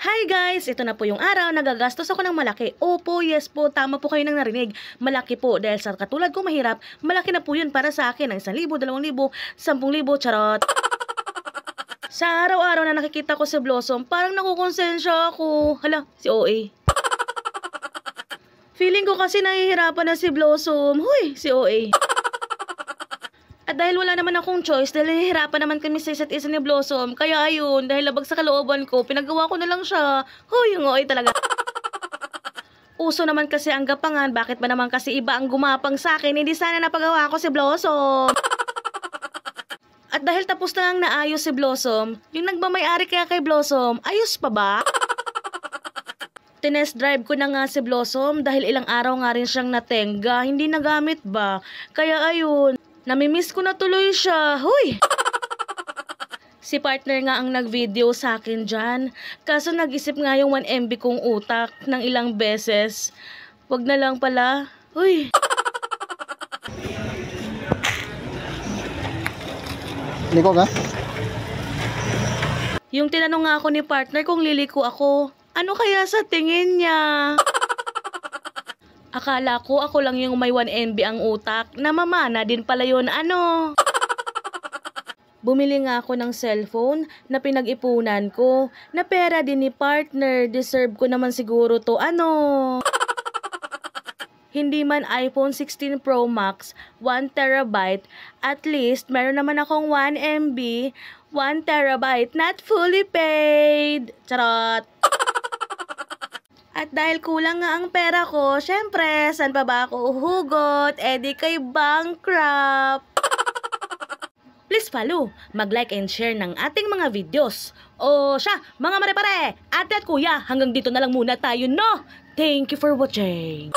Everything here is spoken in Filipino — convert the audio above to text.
Hi guys! Ito na po yung araw, nagagastos ako ng malaki. Opo, yes po, tama po kayo nang narinig. Malaki po, dahil sa katulad ko mahirap, malaki na po yun para sa akin. Ang 1,000, 2,000, 10,000, charot. Sa araw-araw na nakikita ko si Blossom, parang nakukonsensya ako. Hala, si OA. Feeling ko kasi nahihirapan na si Blossom. Huy, si OA. At dahil wala naman akong choice, dahil nahihirapan naman kami sa isa't isa ni Blossom, kaya ayun, dahil labag sa kalooban ko, pinagawa ko na lang siya. Huy, yung OA talaga. Uso naman kasi ang gapangan, bakit ba naman kasi iba ang gumapang sa akin, hindi sana napagawa ko si Blossom. At dahil tapos na lang naayos si Blossom, yung nagmamayari kaya kay Blossom, ayos pa ba? Tinest drive ko na nga si Blossom dahil ilang araw nga rin siyang natenga, hindi nagamit ba? Kaya ayun, namimiss ko na tuloy siya. Huy! Si partner nga ang nag-video sa akin dyan. Kaso nag-isip nga yung 1 MB kong utak ng ilang beses. Wag na lang pala. Huy! Liko ka? Yung tinanong nga ako ni partner kung liliko ako, ano kaya sa tingin niya? Akala ko ako lang yung may 1 MB ang utak, namamana din pala yun, ano? Bumili nga ako ng cellphone na pinag-ipunan ko, na pera din ni partner, deserve ko naman siguro to, ano? Hindi man iPhone 16 Pro Max, 1 terabyte, at least meron naman akong 1 MB, 1 terabyte, not fully paid. Charot! At dahil kulang nga ang pera ko, syempre, saan pa ba ako uhugot? Eh di kay bankrupt. Please follow, mag-like and share ng ating mga videos. O siya, mga mare-pare, ate at kuya, hanggang dito na lang muna tayo, no? Thank you for watching.